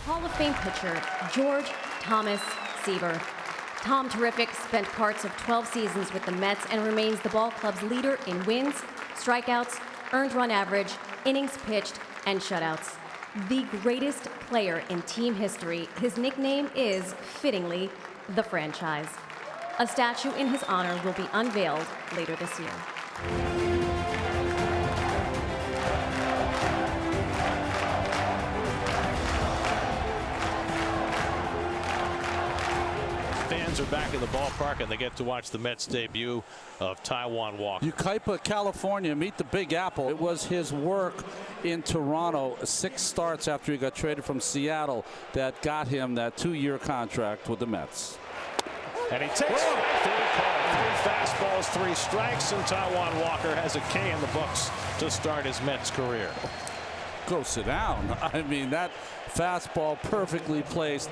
Hall of Fame pitcher George Thomas Seaver. Tom Terrific spent parts of 12 seasons with the Mets and remains the ball club's leader in wins, strikeouts, earned run average, innings pitched, and shutouts. The greatest player in team history, his nickname is, fittingly, the franchise. A statue in his honor will be unveiled later this year. Fans are back in the ballpark and they get to watch the Mets debut of Taijuan Walker. Yucaipa, California, meet the Big Apple. It was his work in Toronto, 6 starts after he got traded from Seattle, that got him that 2-year contract with the Mets. And he takes 3 fastballs, 3 strikes, and Taijuan Walker has a K in the books to start his Mets career. Go sit down. I mean, that fastball perfectly placed.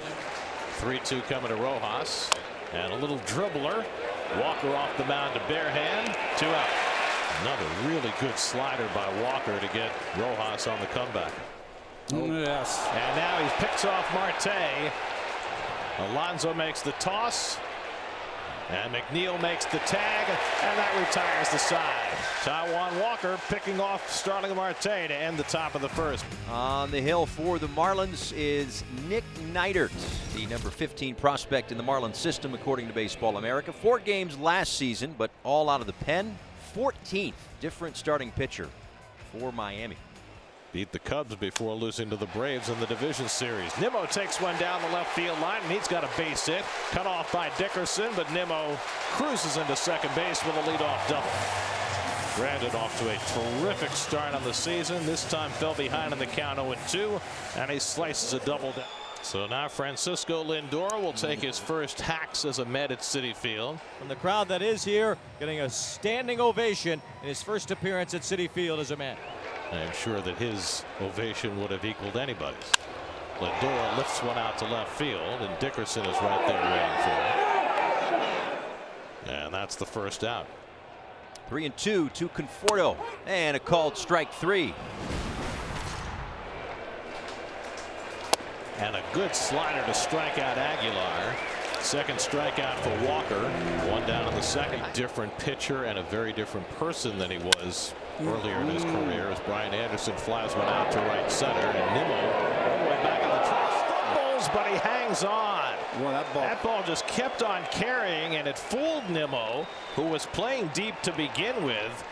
3-2 coming to Rojas, and a little dribbler. Walker off the mound to bare hand. 2 out. Another really good slider by Walker to get Rojas on the comeback. Yes. And now he picks off Marte. Alonso makes the toss. And McNeil makes the tag, and that retires the side. Taijuan Walker picking off Starling Marte to end the top of the first. On the hill for the Marlins is Nick Neidert, the number 15 prospect in the Marlins system, according to Baseball America. 4 games last season, but all out of the pen. 14th different starting pitcher for Miami. Beat the Cubs before losing to the Braves in the division series. Nimmo takes one down the left field line, and he's got a base hit. Cut off by Dickerson, but Nimmo cruises into second base with a leadoff double. Brandon off to a terrific start on the season. This time fell behind in the count 0-2, and he slices a double down. So now Francisco Lindor will take his first hacks as a Met at Citi Field. From the crowd that is here, getting a standing ovation in his first appearance at Citi Field as a Met. I'm sure that his ovation would have equaled anybody's. Lindor lifts one out to left field, and Dickerson is right there waiting for it. And that's the first out. 3-2 to Conforto, and a called strike 3. And a good slider to strike out Aguilar. Second strikeout for Walker. 1 down in the second. Different pitcher and a very different person than he was earlier in his career, as Brian Anderson flies one out to right center, and Nimmo all the way back in the track stumbles, but he hangs on. Well, that ball just kept on carrying, and it fooled Nimmo, who was playing deep to begin with,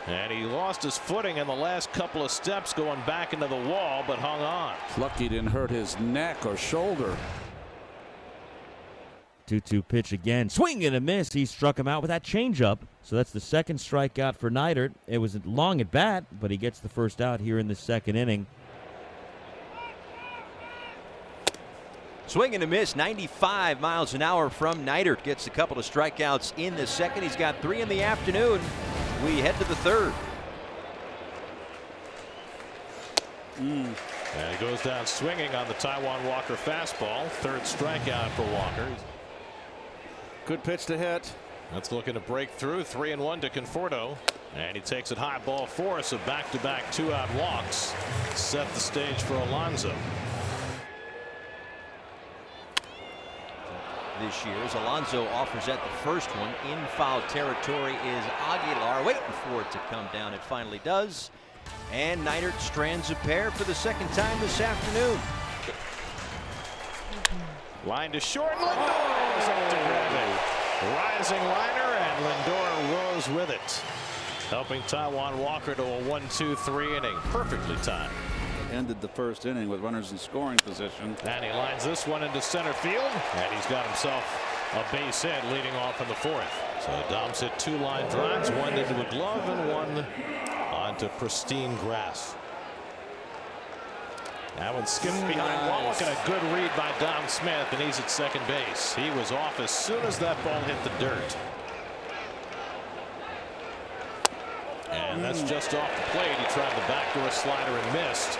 and he lost his footing in the last couple of steps going back into the wall, but hung on. Lucky didn't hurt his neck or shoulder. 2-2 pitch again. Swing and a miss. He struck him out with that changeup. So that's the second strikeout for Neidert. It was long at bat, but he gets the first out here in the second inning. Swing and a miss. 95 miles an hour from Neidert. Gets a couple of strikeouts in the second. He's got 3 in the afternoon. We head to the third. And he goes down swinging on the Taijuan Walker fastball. Third strikeout for Walker. Good pitch to hit. That's looking to break through. 3-1 to Conforto, and he takes it high, ball 4. So back-to-back 2-out walks set the stage for Alonso. This year, as Alonso offers at the first one, in foul territory is Aguilar, waiting for it to come down. It finally does, and Neidert strands a pair for the second time this afternoon. Line to short, Lindor is up to grab it. Rising liner, and Lindor rose with it, helping Taijuan Walker to a 1-2-3 inning. Perfectly timed. Ended the first inning with runners in scoring position. And he lines this one into center field, and he's got himself a base hit leading off in the 4th. So Dom's hit 2 line drives, 1 into a glove and 1 onto pristine grass. That one skips behind Wallach, and a good read by Dom Smith, and he's at second base. He was off as soon as that ball hit the dirt. And that's just off the plate. He tried the backdoor slider and missed.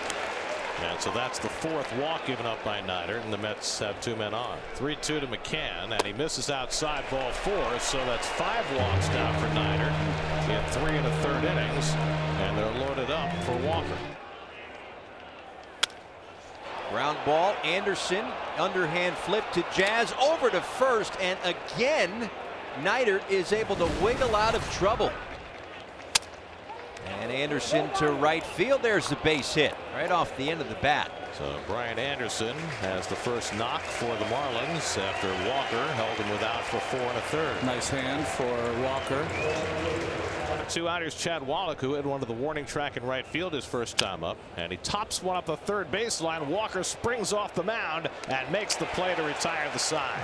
And so that's the 4th walk given up by Neidert, and the Mets have 2 men on. 3-2 to McCann, and he misses outside, ball 4. So that's 5 walks now for Neidert. He had 3 1/3 innings, and they're loaded up for Walker. Ground ball, Anderson, underhand flip to Jazz, over to first, and again, Neidert is able to wiggle out of trouble. And Anderson to right field. There's the base hit right off the end of the bat. So Brian Anderson has the first knock for the Marlins after Walker held him without for 4 1/3. Nice hand for Walker. Two-outers Chad Wallach, who had one of the warning track in right field his first time up, and he tops one up the third baseline. Walker springs off the mound and makes the play to retire the side.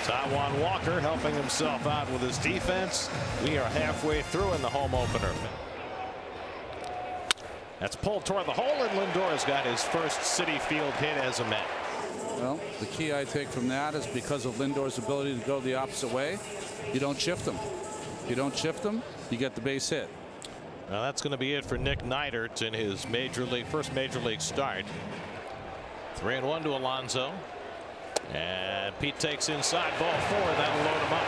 Taijuan Walker helping himself out with his defense. We are halfway through in the home opener. That's pulled toward the hole, and Lindor has got his first Citi Field hit as a Met. Well, the key I take from that is because of Lindor's ability to go the opposite way, you don't shift him. If you don't shift him, you get the base hit. Now that's going to be it for Nick Neidert in his first major league start. 3-1 to Alonso. And Pete takes inside, ball 4. That'll load him up.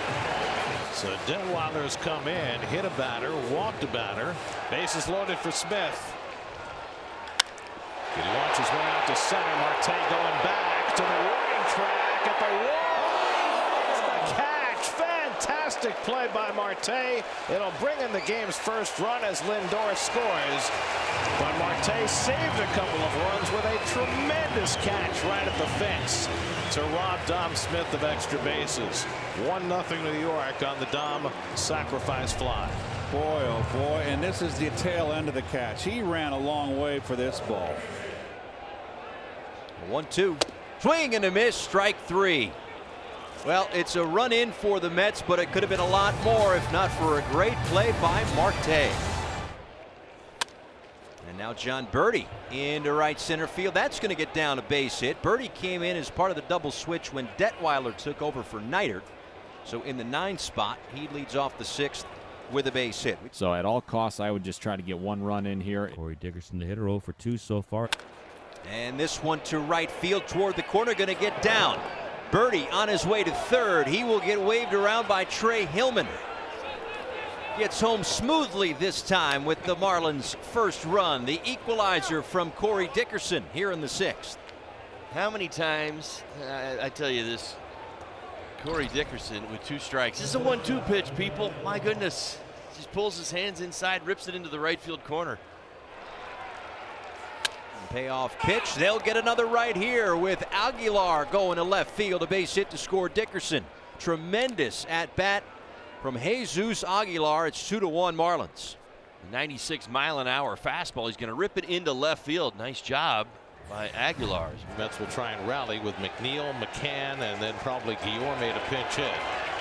So Detweiler's come in, hit a batter, walked a batter. Bases loaded for Smith. He launches one out to center. Marte going back to the warning track at the wall. It's the catch. Fantastic play by Marte. It'll bring in the game's first run as Lindor scores. But Marte saved a couple of runs with a tremendous catch right at the fence to rob Dom Smith of extra bases. 1-0 New York on the Dom sacrifice fly. Boy, oh boy, and this is the tail end of the catch. He ran a long way for this ball. 1-2. Swing and a miss, strike 3. Well, it's a run in for the Mets, but it could have been a lot more if not for a great play by Marte. And now John Birdie into right center field. That's going to get down a base hit. Birdie came in as part of the double switch when Detweiler took over for Neidert. So in the 9th spot, he leads off the 6th with a base hit. So at all costs, I would just try to get one run in here. Corey Dickerson, the hitter, 0 for 2 so far. And this one to right field toward the corner, going to get down. Birdie on his way to third. He will get waved around by Trey Hillman. Gets home smoothly this time with the Marlins' first run. The equalizer from Corey Dickerson here in the 6th. How many times, I tell you this, Corey Dickerson with 2 strikes. This is a 1-2 pitch, people. My goodness. Just pulls his hands inside, rips it into the right field corner. Payoff pitch. They'll get another right here with Aguilar going to left field. A base hit to score Dickerson. Tremendous at bat from Jesus Aguilar. It's 2-1 Marlins. 96-mile-an-hour fastball. He's going to rip it into left field. Nice job by Aguilar. Mets will try and rally with McNeil, McCann, and then probably Guillorme to pinch hit.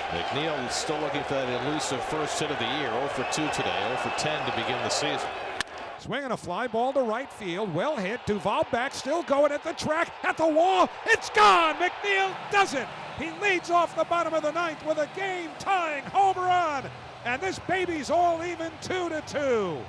McNeil is still looking for that elusive first hit of the year. 0 for 2 today, 0 for 10 to begin the season. Swinging a fly ball to right field. Well hit. Duval back, still going at the track, at the wall. It's gone. McNeil does it. He leads off the bottom of the 9th with a game-tying home run. And this baby's all even 2-2.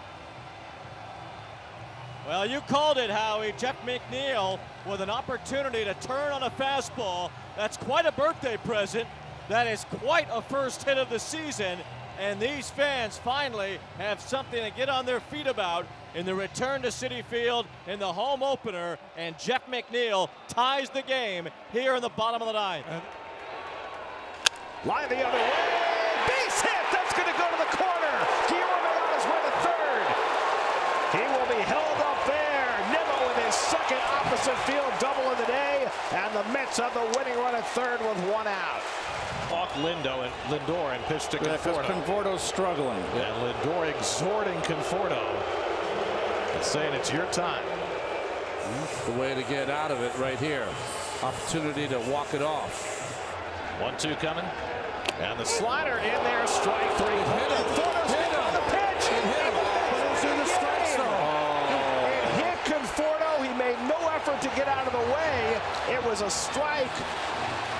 Well, you called it, Howie. Jeff McNeil with an opportunity to turn on a fastball. That's quite a birthday present. That is quite a first hit of the season. And these fans finally have something to get on their feet about in the return to Citi Field in the home opener. And Jeff McNeil ties the game here in the bottom of the 9th. Line the other way. Base hit. That's going to go to the corner. Guillorme on his way to third. He will be held up there. Nimmo with his second opposite field double of the day. And the Mets have the winning run at third with 1 out. Walk Lindor and pitch to Conforto. Conforto's struggling. And Lindor exhorting Conforto and saying it's your time. The way to get out of it right here. Opportunity to walk it off. 1-2 coming. And the slider in there. Strike 3. Hit him. Conforto's on the pitch. It hit him. But it's in the strike zone. It hit Conforto. He made no effort to get out of the way. It was a strike,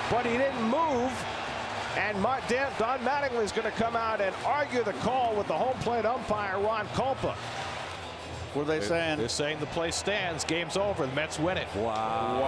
but he didn't move. And Don Mattingly is going to come out and argue the call with the home plate umpire, Ron Culpa. What are they saying? They're saying the play stands. Game's over. The Mets win it. Wow.